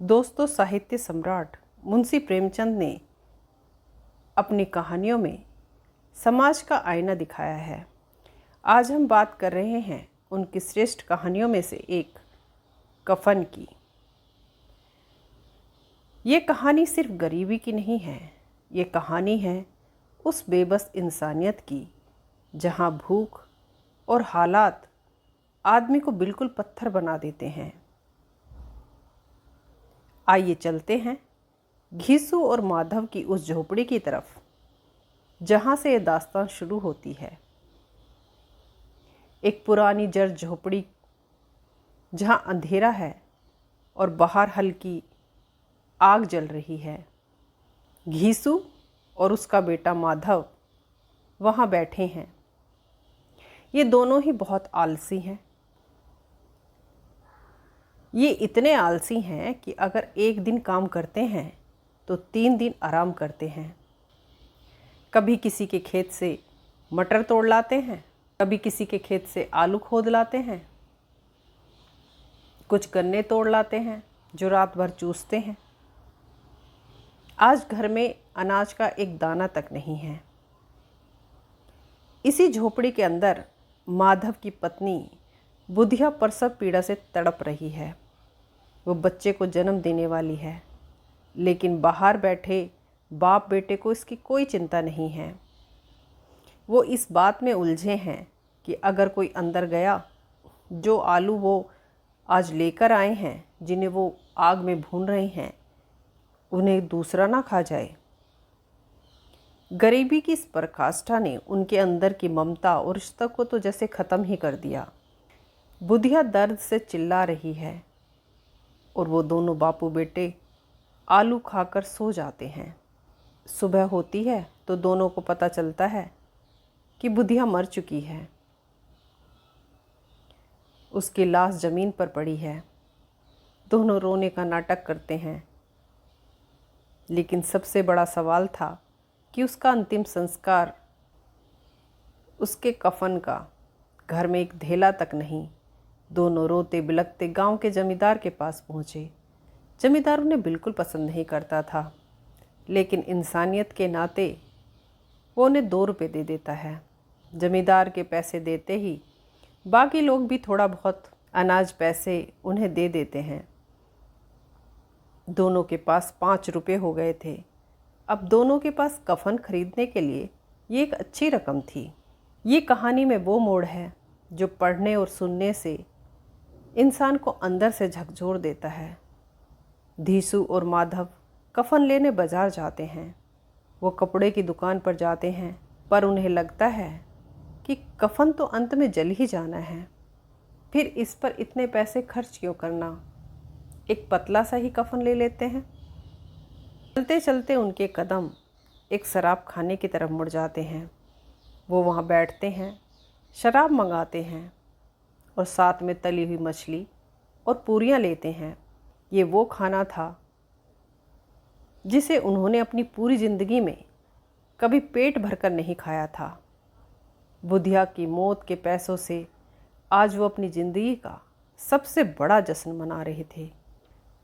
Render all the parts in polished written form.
दोस्तों, साहित्य सम्राट मुंशी प्रेमचंद ने अपनी कहानियों में समाज का आईना दिखाया है। आज हम बात कर रहे हैं उनकी श्रेष्ठ कहानियों में से एक कफन की। ये कहानी सिर्फ गरीबी की नहीं है, ये कहानी है उस बेबस इंसानियत की जहाँ भूख और हालात आदमी को बिल्कुल पत्थर बना देते हैं। आइए चलते हैं घीसू और माधव की उस झोपड़ी की तरफ जहाँ से ये दास्तान शुरू होती है। एक पुरानी जर झोपड़ी जहाँ अंधेरा है और बाहर हल्की आग जल रही है। घीसू और उसका बेटा माधव वहाँ बैठे हैं। ये दोनों ही बहुत आलसी हैं। ये इतने आलसी हैं कि अगर एक दिन काम करते हैं तो 3 दिन आराम करते हैं। कभी किसी के खेत से मटर तोड़ लाते हैं, कभी किसी के खेत से आलू खोद लाते हैं, कुछ गन्ने तोड़ लाते हैं जो रात भर चूसते हैं। आज घर में अनाज का एक दाना तक नहीं है। इसी झोपड़ी के अंदर माधव की पत्नी बुधिया प्रसव पीड़ा से तड़प रही है। वो बच्चे को जन्म देने वाली है, लेकिन बाहर बैठे बाप बेटे को इसकी कोई चिंता नहीं है। वो इस बात में उलझे हैं कि अगर कोई अंदर गया, जो आलू वो आज लेकर आए हैं, जिन्हें वो आग में भून रहे हैं, उन्हें दूसरा ना खा जाए। गरीबी की इस पराकाष्ठा ने उनके अंदर की ममता और रिश्ता को तो जैसे ख़त्म ही कर दिया। बुधिया दर्द से चिल्ला रही है और वो दोनों बापू बेटे आलू खाकर सो जाते हैं। सुबह होती है तो दोनों को पता चलता है कि बुधिया मर चुकी है। उसकी लाश ज़मीन पर पड़ी है। दोनों रोने का नाटक करते हैं, लेकिन सबसे बड़ा सवाल था कि उसका अंतिम संस्कार, उसके कफन का घर में एक धेला तक नहीं। दोनों रोते बिलखते गांव के जमींदार के पास पहुँचे। जमींदार उन्हें बिल्कुल पसंद नहीं करता था, लेकिन इंसानियत के नाते वो उन्हें 2 रुपये दे देता है। जमींदार के पैसे देते ही बाकी लोग भी थोड़ा बहुत अनाज पैसे उन्हें दे देते हैं। दोनों के पास 5 रुपये हो गए थे। अब दोनों के पास कफन खरीदने के लिए ये एक अच्छी रकम थी। ये कहानी में वो मोड़ है जो पढ़ने और सुनने से इंसान को अंदर से झकझोर देता है। घीसू और माधव कफन लेने बाजार जाते हैं। वो कपड़े की दुकान पर जाते हैं, पर उन्हें लगता है कि कफन तो अंत में जल ही जाना है, फिर इस पर इतने पैसे खर्च क्यों करना। एक पतला सा ही कफन ले लेते हैं। चलते चलते उनके कदम एक शराब खाने की तरफ मुड़ जाते हैं। वो वहाँ बैठते हैं, शराब मंगाते हैं और साथ में तली हुई मछली और पूरियाँ लेते हैं। ये वो खाना था जिसे उन्होंने अपनी पूरी ज़िंदगी में कभी पेट भरकर नहीं खाया था। बुधिया की मौत के पैसों से आज वो अपनी ज़िंदगी का सबसे बड़ा जश्न मना रहे थे।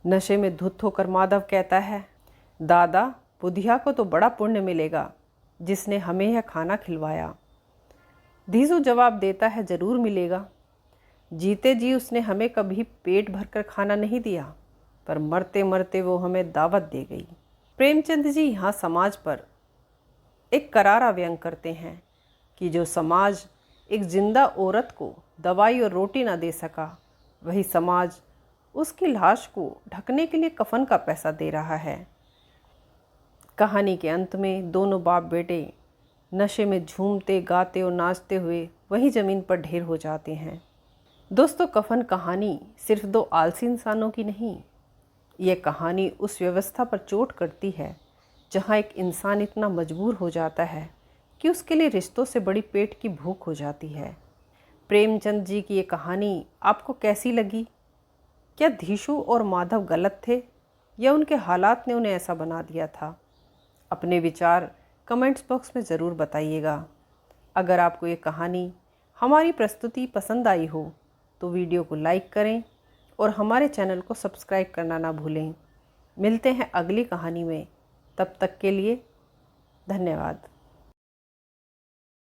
नशे में धुत होकर माधव कहता है, दादा, बुधिया को तो बड़ा पुण्य मिलेगा जिसने हमें यह खाना खिलवाया। घीसू जवाब देता है, ज़रूर मिलेगा। जीते जी उसने हमें कभी पेट भरकर खाना नहीं दिया, पर मरते मरते वो हमें दावत दे गई। प्रेमचंद जी यहाँ समाज पर एक करारा व्यंग करते हैं कि जो समाज एक जिंदा औरत को दवाई और रोटी ना दे सका, वही समाज उसकी लाश को ढकने के लिए कफन का पैसा दे रहा है। कहानी के अंत में दोनों बाप बेटे नशे में झूमते गाते और नाचते हुए वहीं ज़मीन पर ढेर हो जाते हैं। दोस्तों, कफन कहानी सिर्फ 2 आलसी इंसानों की नहीं, यह कहानी उस व्यवस्था पर चोट करती है जहाँ एक इंसान इतना मजबूर हो जाता है कि उसके लिए रिश्तों से बड़ी पेट की भूख हो जाती है। प्रेमचंद जी की ये कहानी आपको कैसी लगी? क्या घीसू और माधव गलत थे या उनके हालात ने उन्हें ऐसा बना दिया था? अपने विचार कमेंट्स बॉक्स में ज़रूर बताइएगा। अगर आपको ये कहानी, हमारी प्रस्तुति पसंद आई हो तो वीडियो को लाइक करें और हमारे चैनल को सब्सक्राइब करना ना भूलें। मिलते हैं अगली कहानी में। तब तक के लिए धन्यवाद।